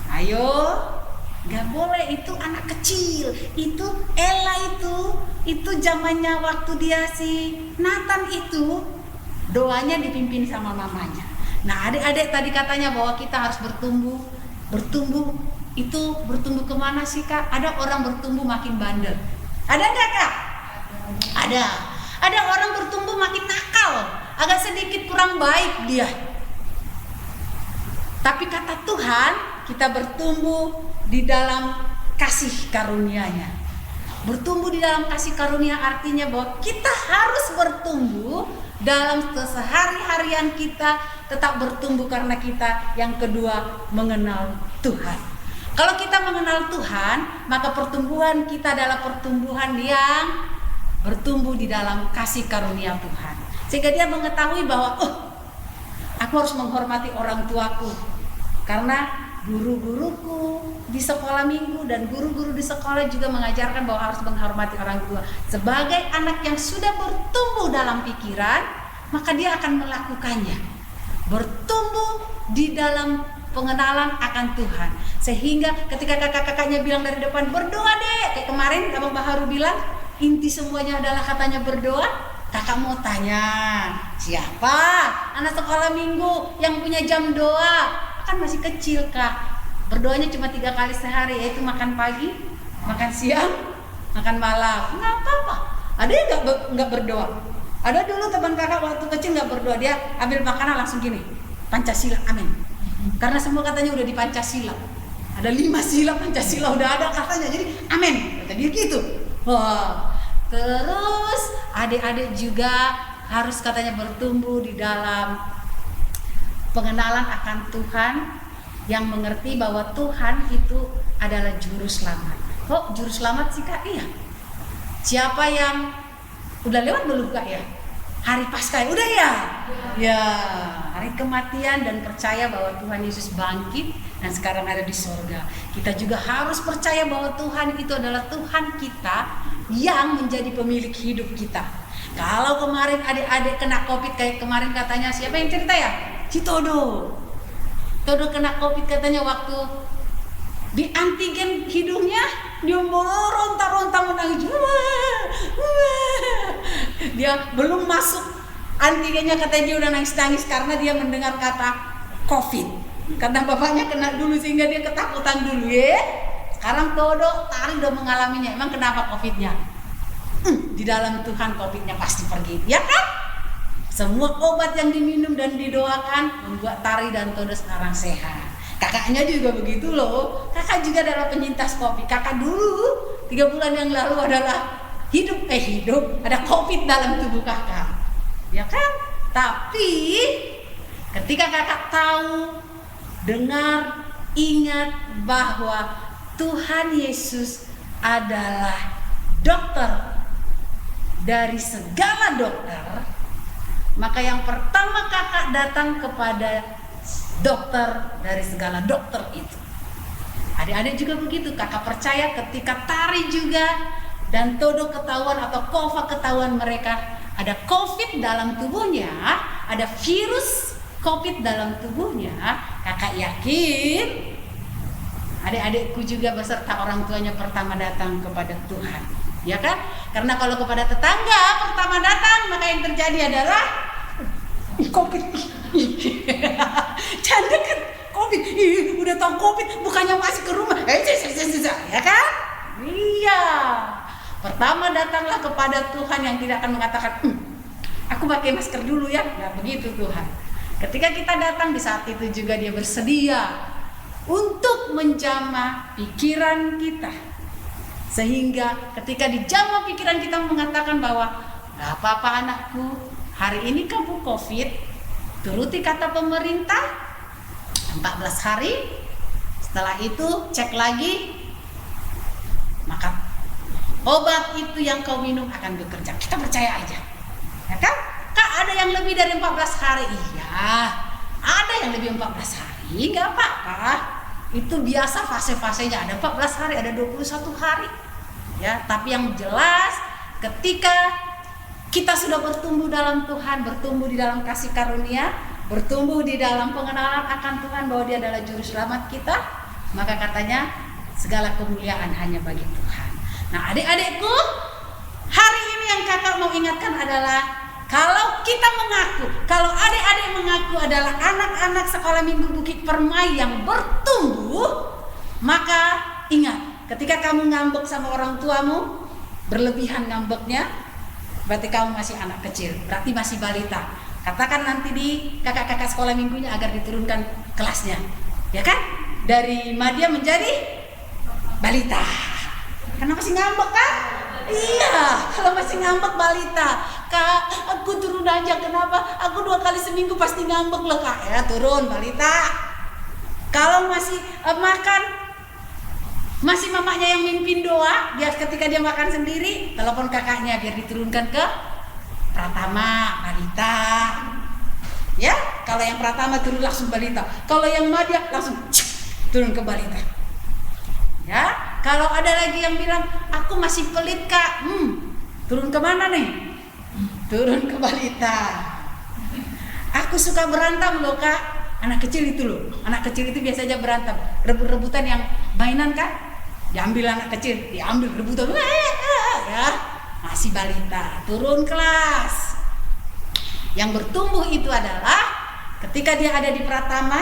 ayo, gak boleh, itu anak kecil. Itu Ella itu zamannya waktu dia si Nathan itu doanya dipimpin sama mamanya. Nah, adik-adik tadi katanya bahwa kita harus bertumbuh. Itu bertumbuh kemana sih Kak? Ada orang bertumbuh makin bandel. Ada nggak Kak? Ada. Ada orang bertumbuh makin nakal, agak sedikit kurang baik dia. Tapi kata Tuhan, kita bertumbuh di dalam kasih karunia-Nya. Bertumbuh di dalam kasih karunia artinya bahwa kita harus bertumbuh dalam kesehari-harian kita, tetap bertumbuh karena kita yang kedua mengenal Tuhan. Kalau kita mengenal Tuhan, maka pertumbuhan kita adalah pertumbuhan yang bertumbuh di dalam kasih karunia Tuhan. Sehingga dia mengetahui bahwa, aku harus menghormati orang tuaku. Karena guru-guruku di sekolah minggu dan guru-guru di sekolah juga mengajarkan bahwa harus menghormati orang tua. Sebagai anak yang sudah bertumbuh dalam pikiran, maka dia akan melakukannya. Bertumbuh di dalam pengenalan akan Tuhan. Sehingga ketika kakak-kakaknya bilang dari depan, berdoa deh, kayak kemarin Abang Baharu bilang, inti semuanya adalah katanya berdoa. Kakak mau tanya, siapa anak sekolah minggu yang punya jam doa? Kan masih kecil Kak, berdoanya cuma 3 kali sehari, yaitu makan pagi, makan siang, makan malam. Nggak apa-apa. Ada yang nggak berdoa? Ada dulu teman kakak waktu kecil nggak berdoa, dia ambil makanan langsung gini, Pancasila, amin. Karena semua katanya udah di Pancasila, ada 5 sila Pancasila udah ada katanya, jadi amin, kata dia gitu. Wah. Terus adik-adik juga harus katanya bertumbuh di dalam pengenalan akan Tuhan, yang mengerti bahwa Tuhan itu adalah juru selamat. Kok juru selamat sih Kak? Iya. Siapa yang udah lewat belum Kak ya? Hari Paskah udah ya? Ya, hari kematian dan percaya bahwa Tuhan Yesus bangkit dan sekarang ada di sorga. Kita juga harus percaya bahwa Tuhan itu adalah Tuhan kita yang menjadi pemilik hidup kita. Kalau kemarin adik-adik kena COVID kayak kemarin katanya, siapa yang cerita ya? Si Todo kena COVID katanya waktu di antigen hidungnya, dia meronta-ronta menangis. Dia belum masuk antigennya katanya dia udah nangis-nangis karena dia mendengar kata COVID. Karena bapaknya kena dulu sehingga dia ketakutan dulu ya. Sekarang Todo, Tari udah mengalaminya. Emang kenapa COVID-nya? Di dalam Tuhan COVID-nya pasti pergi, ya kan? Semua obat yang diminum dan didoakan membuat Tari dan Todo sekarang sehat. Kakaknya juga begitu loh. Kakak juga adalah penyintas COVID. Kakak dulu 3 bulan yang lalu adalah hidup ada COVID dalam tubuh kakak, ya kan? Tapi ketika kakak tahu, dengar, ingat bahwa Tuhan Yesus adalah dokter dari segala dokter, maka yang pertama kakak datang kepada dokter dari segala dokter itu. Adik-adik juga begitu, kakak percaya ketika Tari juga dan Todo ketahuan atau Kova ketahuan mereka ada COVID dalam tubuhnya, ada virus COVID dalam tubuhnya, kakak yakin adik-adikku juga beserta orang tuanya pertama datang kepada Tuhan, ya kan? Karena kalau kepada tetangga pertama datang, maka yang terjadi adalah COVID. Canda kan COVID, udah tahu COVID, bukannya masih ke rumah, ya kan? Iya. Pertama datanglah kepada Tuhan yang tidak akan mengatakan, aku pakai masker dulu ya. Nggak begitu Tuhan. Ketika kita datang di saat itu juga dia bersedia untuk menjamah pikiran kita. Sehingga ketika dijamah pikiran kita mengatakan bahwa nggak apa-apa anakku, hari ini kamu COVID, turuti kata pemerintah 14 hari. Setelah itu cek lagi, maka obat itu yang kau minum akan bekerja. Kita percaya aja, ya kan? Kak, ada yang lebih dari 14 hari? Iya, ada yang lebih 14 hari, nggak apa-apa. Itu biasa fase-fasenya, ada 14 hari, ada 21 hari. Ya, tapi yang jelas ketika kita sudah bertumbuh dalam Tuhan, bertumbuh di dalam kasih karunia, bertumbuh di dalam pengenalan akan Tuhan bahwa Dia adalah juru selamat kita, maka katanya segala kemuliaan hanya bagi Tuhan. Nah, adik-adikku, hari ini yang kakak mau ingatkan adalah kalau kita mengaku, kalau adik-adik mengaku adalah anak-anak sekolah minggu Bukit Permai yang bertumbuh, maka ingat, ketika kamu ngambek sama orang tuamu, berlebihan ngambeknya, berarti kamu masih anak kecil, berarti masih balita. Katakan nanti di kakak-kakak sekolah minggunya agar diturunkan kelasnya, ya kan? Dari madya menjadi balita. Karena masih ngambek kan? Iya, kalau masih ngambek balita. Kak, aku turun aja, kenapa? Aku 2 kali seminggu pasti ngambek loh kak. Ya turun balita. Kalau masih makan, masih mamanya yang mimpin doa, dia ketika dia makan sendiri, telepon kakaknya biar diturunkan ke Pratama, balita. Ya, kalau yang Pratama turun langsung balita. Kalau yang madya langsung turun ke balita. Ya, kalau ada lagi yang bilang aku masih pelit kak, turun ke mana nih? Turun ke balita. Aku suka berantem loh kak. Anak kecil itu loh, anak kecil itu biasanya berantem, rebut-rebutan yang mainan kan? Diambil anak kecil, diambil rebutan, ya masih balita, turun kelas. Yang bertumbuh itu adalah ketika dia ada di Pratama,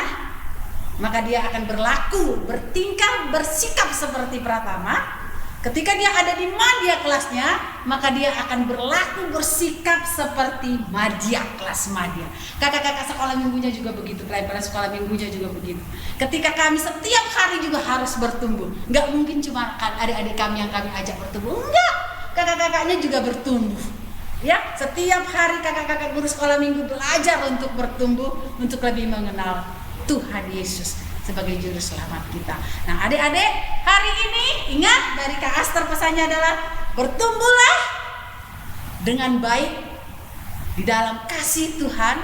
maka dia akan berlaku, bertingkah, bersikap seperti Pratama. Ketika dia ada di madya kelasnya, maka dia akan berlaku, bersikap seperti madya, kelas madya. Kakak-kakak sekolah minggunya juga begitu, pelajaran sekolah minggunya juga begitu. Ketika kami setiap hari juga harus bertumbuh. Nggak mungkin cuma adik-adik kami yang kami ajak bertumbuh, enggak. Kakak-kakaknya juga bertumbuh. Ya, setiap hari kakak-kakak guru sekolah minggu belajar untuk bertumbuh, untuk lebih mengenal Tuhan Yesus sebagai juru selamat kita. Nah, adik-adik, hari ini ingat dari Kak Aster pesannya adalah bertumbuhlah dengan baik di dalam kasih Tuhan,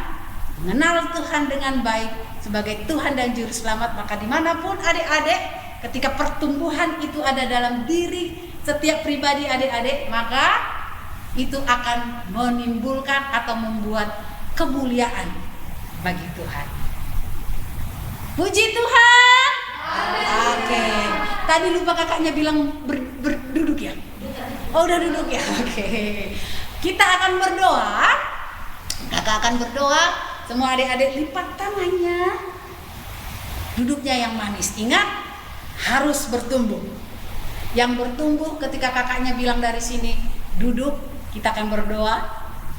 mengenal Tuhan dengan baik sebagai Tuhan dan juru selamat. Maka dimanapun adik-adik, ketika pertumbuhan itu ada dalam diri setiap pribadi adik-adik, maka itu akan menimbulkan atau membuat kemuliaan bagi Tuhan. Puji Tuhan. Oke. Tadi lupa kakaknya bilang duduk ya. Oh udah duduk ya. Oke. Kita akan berdoa. Kakak akan berdoa. Semua adik-adik lipat tangannya. Duduknya yang manis. Ingat, harus bertumbuh. Yang bertumbuh ketika kakaknya bilang dari sini duduk, kita akan berdoa,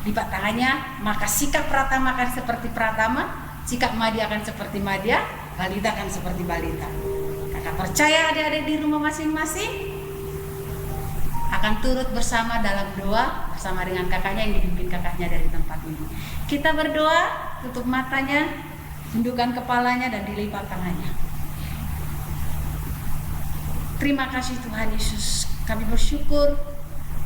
lipat tangannya, maka sikap Pratama akan seperti Pratama, sikap Madya akan seperti Madya, balita akan seperti balita. Kakak percaya adik-adik di rumah masing-masing akan turut bersama dalam doa bersama dengan kakaknya yang dipimpin kakaknya dari tempat ini. Kita berdoa, tutup matanya, tundukkan kepalanya dan dilipat tangannya. Terima kasih Tuhan Yesus, kami bersyukur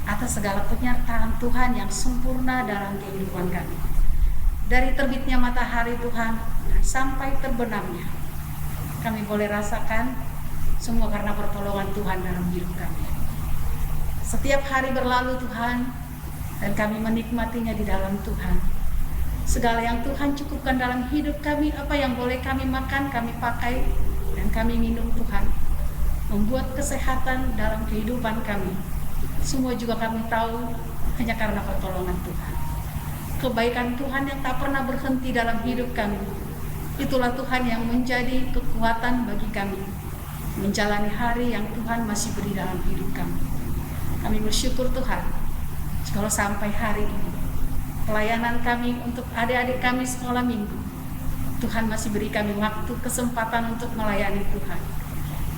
atas segala penyertaan Tuhan yang sempurna dalam kehidupan kami. Dari terbitnya matahari Tuhan sampai terbenamnya, kami boleh rasakan semua karena pertolongan Tuhan dalam hidup kami. Setiap hari berlalu Tuhan, dan kami menikmatinya di dalam Tuhan. Segala yang Tuhan cukupkan dalam hidup kami, apa yang boleh kami makan, kami pakai, dan kami minum Tuhan. Membuat kesehatan dalam kehidupan kami. Semua juga kami tahu hanya karena pertolongan Tuhan. Kebaikan Tuhan yang tak pernah berhenti dalam hidup kami. Itulah Tuhan yang menjadi kekuatan bagi kami menjalani hari yang Tuhan masih beri dalam hidup kami. Kami bersyukur Tuhan, kalau sampai hari ini pelayanan kami untuk adik-adik kami sekolah minggu, Tuhan masih beri kami waktu, kesempatan untuk melayani Tuhan.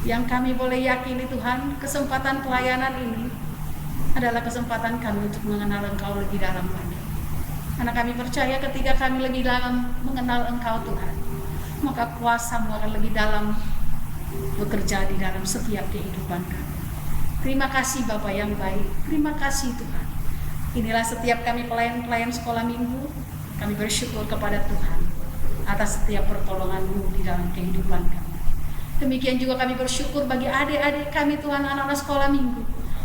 Yang kami boleh yakini Tuhan, kesempatan pelayanan ini adalah kesempatan kami untuk mengenal Engkau lebih dalam lagi. Karena kami percaya ketika kami lebih dalam mengenal Engkau Tuhan, maka kuasa-Mu akan lebih dalam bekerja di dalam setiap kehidupan kami. Terima kasih Bapa yang baik, terima kasih Tuhan. Inilah setiap kami pelayan-pelayan sekolah minggu, kami bersyukur kepada Tuhan atas setiap pertolongan-Mu di dalam kehidupan kami. Demikian juga kami bersyukur bagi adik-adik kami Tuhan, anak-anak sekolah minggu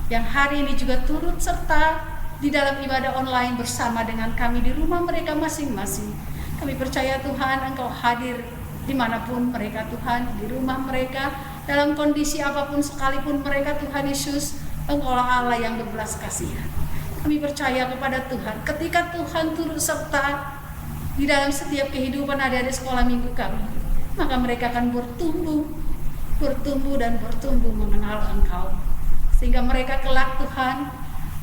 yang hari ini juga turut serta di dalam ibadah online bersama dengan kami di rumah mereka masing-masing. Kami percaya Tuhan Engkau hadir dimanapun mereka Tuhan, di rumah mereka, dalam kondisi apapun sekalipun mereka Tuhan Yesus, Engkau Allah yang berbelas kasihan. Kami percaya kepada Tuhan, ketika Tuhan turut serta di dalam setiap kehidupan adik-adik sekolah minggu kami, maka mereka akan bertumbuh dan bertumbuh mengenal Engkau. Sehingga mereka kelak Tuhan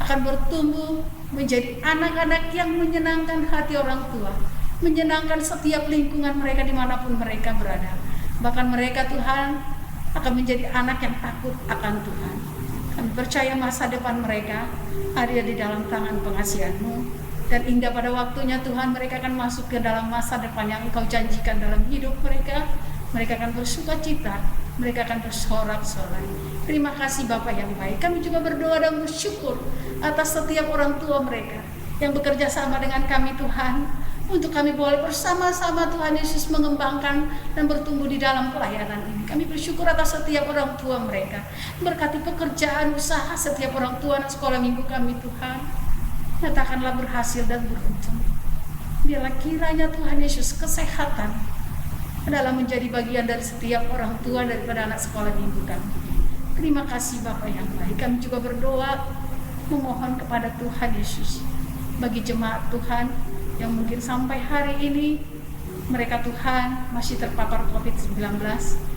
akan bertumbuh menjadi anak-anak yang menyenangkan hati orang tua, menyenangkan setiap lingkungan mereka dimanapun mereka berada. Bahkan mereka Tuhan akan menjadi anak yang takut akan Tuhan. Kami percaya masa depan mereka ada di dalam tangan pengasihan-Mu, dan indah pada waktunya Tuhan mereka akan masuk ke dalam masa depan yang Engkau janjikan dalam hidup mereka. Mereka akan bersuka cita, mereka akan bersorak-sorai. Terima kasih Bapa yang baik. Kami juga berdoa dan bersyukur atas setiap orang tua mereka yang bekerja sama dengan kami Tuhan, untuk kami boleh bersama-sama Tuhan Yesus mengembangkan dan bertumbuh di dalam pelayanan ini. Kami bersyukur atas setiap orang tua mereka. Berkati pekerjaan, usaha setiap orang tua dan sekolah minggu kami Tuhan. Nyatakanlah berhasil dan beruntung. Biarlah kiranya Tuhan Yesus kesehatan adalah menjadi bagian dari setiap orang tua daripada anak sekolah minggu kami. Terima kasih Bapa yang baik. Kami juga berdoa memohon kepada Tuhan Yesus bagi jemaat Tuhan yang mungkin sampai hari ini mereka Tuhan masih terpapar COVID-19.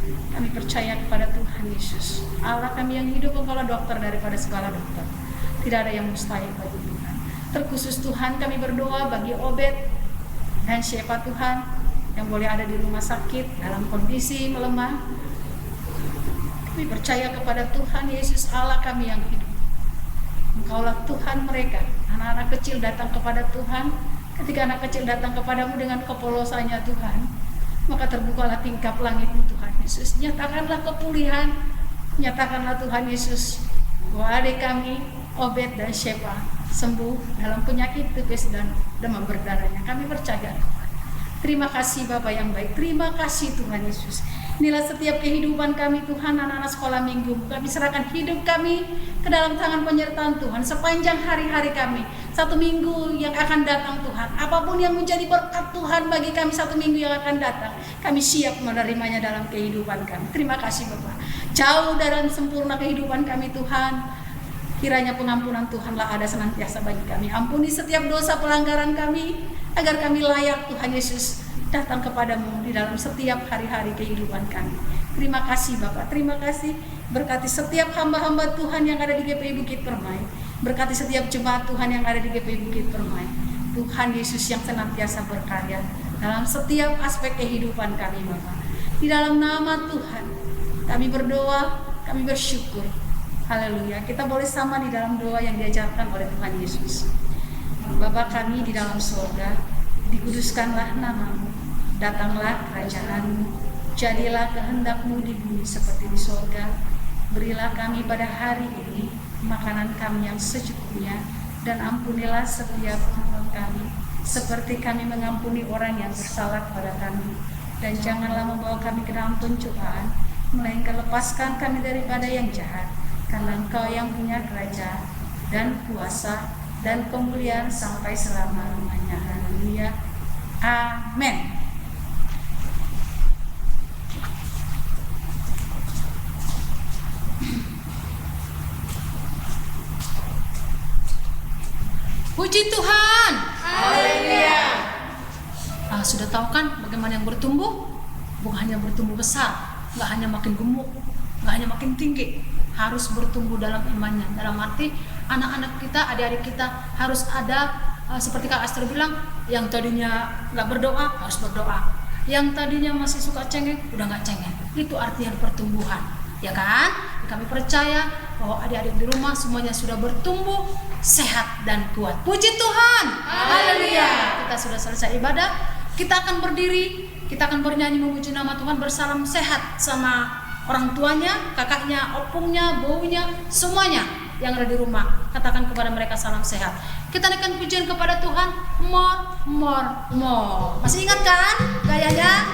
Kami percaya kepada Tuhan Yesus, Allah kami yang hidup, Engkaulah dokter daripada segala dokter. Tidak ada yang mustahil bagi Tuhan. Terkhusus Tuhan kami berdoa bagi Obed dan Syefa Tuhan yang boleh ada di rumah sakit dalam kondisi melemah. Kami percaya kepada Tuhan Yesus, Allah kami yang hidup. Engkaulah Tuhan mereka. Anak-anak kecil datang kepada Tuhan. Ketika anak kecil datang kepadamu dengan kepolosannya Tuhan, maka terbukalah tingkap langit-Mu Tuhan Yesus. Nyatakanlah kepulihan, nyatakanlah Tuhan Yesus bahwa adik kami Obed dan Syefa sembuh dalam penyakit tipes dan demam berdarahnya. Kami percaya Tuhan. Terima kasih Bapa yang baik. Terima kasih Tuhan Yesus. Inilah setiap kehidupan kami Tuhan, anak-anak sekolah minggu. Kami serahkan hidup kami ke dalam tangan penyertaan Tuhan sepanjang hari-hari kami. Satu minggu yang akan datang Tuhan, apapun yang menjadi berkat Tuhan bagi kami satu minggu yang akan datang, kami siap menerimanya dalam kehidupan kami. Terima kasih Bapa. Jauh dari sempurna kehidupan kami Tuhan, kiranya pengampunan Tuhanlah ada senantiasa bagi kami. Ampuni setiap dosa pelanggaran kami, agar kami layak Tuhan Yesus datang kepadamu di dalam setiap hari-hari kehidupan kami. Terima kasih Bapak, terima kasih. Berkati setiap hamba-hamba Tuhan yang ada di GPI Bukit Permai. Berkati setiap jemaat Tuhan yang ada di GPI Bukit Permai. Tuhan Yesus yang senantiasa berkarya dalam setiap aspek kehidupan kami Bapak. Di dalam nama Tuhan kami berdoa, kami bersyukur. Haleluya. Kita boleh sama di dalam doa yang diajarkan oleh Tuhan Yesus. Bapa kami di dalam surga, dikuduskanlah namamu, datanglah kerajaanmu, jadilah kehendak-Mu di bumi seperti di surga. Berilah kami pada hari ini makanan kami yang secukupnya, dan ampunilah setiap dosa kami, seperti kami mengampuni orang yang bersalah kepada kami. Dan janganlah membawa kami ke dalam pencobaan, melainkan lepaskan kami daripada yang jahat. Karena Engkau yang punya kerajaan dan kuasa dan kemuliaan sampai selama-lamanya. Haleluya. Amin. Puji Tuhan. Haleluya. Sudah tahu kan bagaimana yang bertumbuh? Bukan hanya bertumbuh besar, nggak hanya makin gemuk, nggak hanya makin tinggi, harus bertumbuh dalam imannya. Dalam arti anak-anak kita, adik-adik kita harus ada seperti Kak Aster bilang, yang tadinya nggak berdoa harus berdoa, yang tadinya masih suka cengeng udah nggak cengeng. Itu artinya pertumbuhan, ya kan? Kami percaya bahwa adik-adik di rumah semuanya sudah bertumbuh sehat dan kuat. Puji Tuhan. Haleluya. Kita sudah selesai ibadah. Kita akan berdiri, kita akan bernyanyi memuji nama Tuhan, bersalam sehat sama orang tuanya, kakaknya, opungnya, baunya, semuanya yang ada di rumah. Katakan kepada mereka salam sehat. Kita naikkan pujian kepada Tuhan. More. Masih ingat kan gayanya?